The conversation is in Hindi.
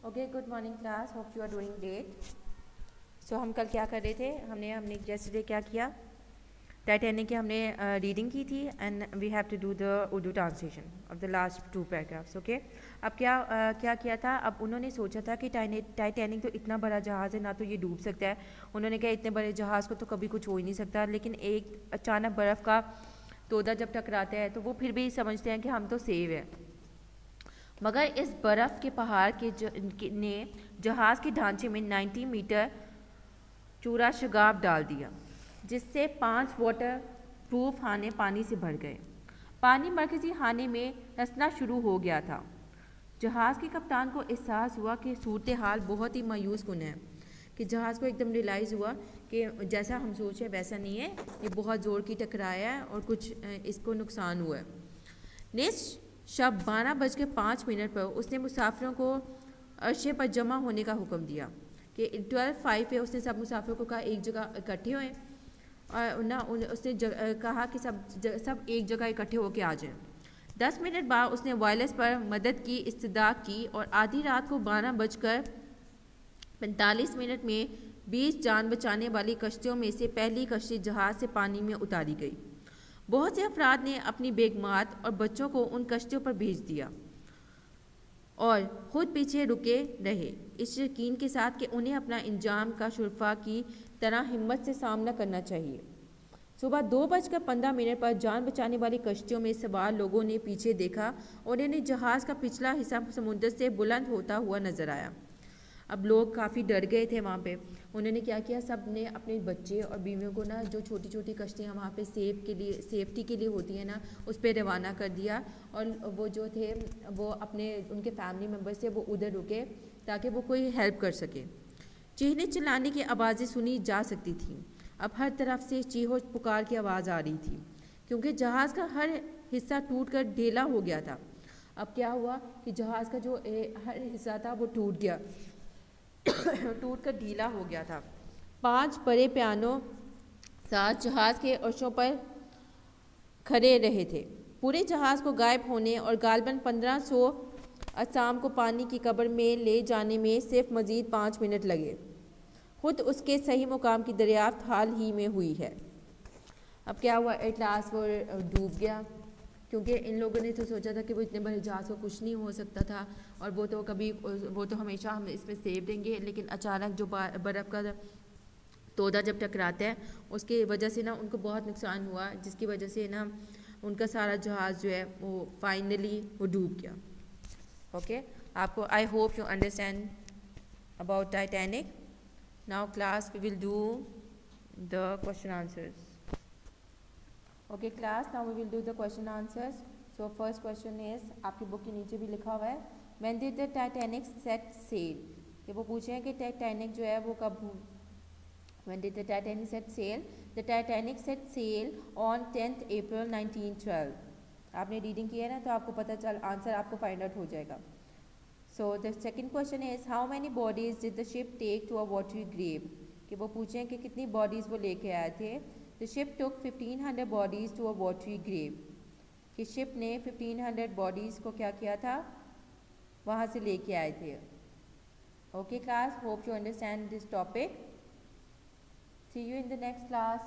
Okay, good morning class, hope you are doing great. So हम कल क्या कर रहे थे, हमने yesterday क्या किया, टाइटैनिक की हमने रीडिंग की थी and we have to do the Urdu translation of the last 2 paragraphs. Okay, अब क्या किया था, अब उन्होंने सोचा था कि टाइटैनिक तो इतना बड़ा जहाज़ है, ना तो ये डूब सकता है। उन्होंने कहा इतने बड़े जहाज़ को तो कभी कुछ हो ही नहीं सकता, लेकिन एक अचानक बर्फ़ का तोदा जब टकराता है तो वो फिर भी समझते हैं कि हम तो सेव है। मगर इस बर्फ़ के पहाड़ ने जहाज़ के ढांचे में 90 मीटर चूरा शगाफ डाल दिया, जिससे 5 वाटर प्रूफ खाने पानी से भर गए। पानी मरकजी खाने में रसना शुरू हो गया था। जहाज़ के कप्तान को एहसास हुआ कि सूरत हाल बहुत ही मायूस कुन है, कि जहाज़ को एकदम रियलाइज़ हुआ कि जैसा हम सोचे वैसा नहीं है, ये बहुत ज़ोर की टकराया है और कुछ इसको नुकसान हुआ है। नेक्स्ट शब 12:05 पर उसने मुसाफिरों को अर्शे पर जमा होने का हुक्म दिया कि 12:05 पे उसने सब मुसाफिरों को कहा एक जगह इकट्ठे होएं, और उसने कहा कि सब एक जगह इकट्ठे होकर आ जाएं। 10 मिनट बाद उसने वायरलेस पर मदद की इस्तदा की और आधी रात को 12:45 में 20 जान बचाने वाली कश्तियों में से पहली कश्ती जहाज़ से पानी में उतारी गई। बहुत से अफराद ने अपनी बेगमात और बच्चों को उन कश्तियों पर भेज दिया और खुद पीछे रुके रहे, इस यकीन के साथ कि उन्हें अपना इंजाम का शुरफा की तरह हिम्मत से सामना करना चाहिए। सुबह 2:15 पर जान बचाने वाली कश्तियों में सवार लोगों ने पीछे देखा और उन्हें जहाज़ का पिछला हिस्सा समुद्र से बुलंद होता हुआ नजर आया। अब लोग काफ़ी डर गए थे वहाँ पे। उन्होंने क्या किया, सब ने अपने बच्चे और बीवियों को ना, जो छोटी छोटी कश्तियाँ वहाँ पे सेफ्टी के लिए होती है ना, उस पर रवाना कर दिया। और वो जो थे वो उनके फैमिली मेम्बर्स थे, वो उधर रुके ताकि वो कोई हेल्प कर सके। चीखने चिल्लाने की आवाज़ें सुनी जा सकती थीं। अब हर तरफ से चीहो पुकार की आवाज़ आ रही थी, क्योंकि जहाज़ का हर हिस्सा टूट कर ढेला हो गया था। अब क्या हुआ कि जहाज़ का जो हर हिस्सा था वो टूट गया, टूट कर ढीला हो गया था। 5 बड़े पियानो साथ जहाज़ के अर्शों पर खड़े रहे थे। पूरे जहाज़ को गायब होने और गालबन 1500 असाम को पानी की कब्र में ले जाने में सिर्फ मज़ीद 5 मिनट लगे। खुद उसके सही मुकाम की दरियाफ्त हाल ही में हुई है। अब क्या हुआ, एट लास्ट वो डूब गया, क्योंकि इन लोगों ने तो सोचा था कि वो इतने बड़े जहाज़ को कुछ नहीं हो सकता था और वो तो हमेशा हम इसमें सेव देंगे। लेकिन अचानक जो बर्फ़ का तोदा जब टकराता है उसकी वजह से ना उनको बहुत नुकसान हुआ, जिसकी वजह से ना उनका सारा जहाज़ जो है वो फाइनली वो डूब गया। ओके, आपको I hope you understand about Titanic. Now class we will do the question answers. Okay class, now we will do the question answers. So first question is, आपकी बुक के नीचे भी लिखा हुआ है, when did the Titanic set sail. कि वो पूछे हैं कि टाइटैनिक जो है वो कब, when did the Titanic set sail. The Titanic set sail on 10 April 1912। आपने रीडिंग की है ना, तो आपको पता चल, आंसर आपको फाइंड आउट हो जाएगा। So the second question is, how many bodies did the ship take to a watery grave. कि वो पूछे हैं कि कितनी बॉडीज़ वो लेके आए थे। The ship took 1500 bodies to a watery grave. कि शिप ने 1500 बॉडीज़ को क्या किया था, वहाँ से लेके आए थे। Okay class, hope you understand this topic. See you in the next class.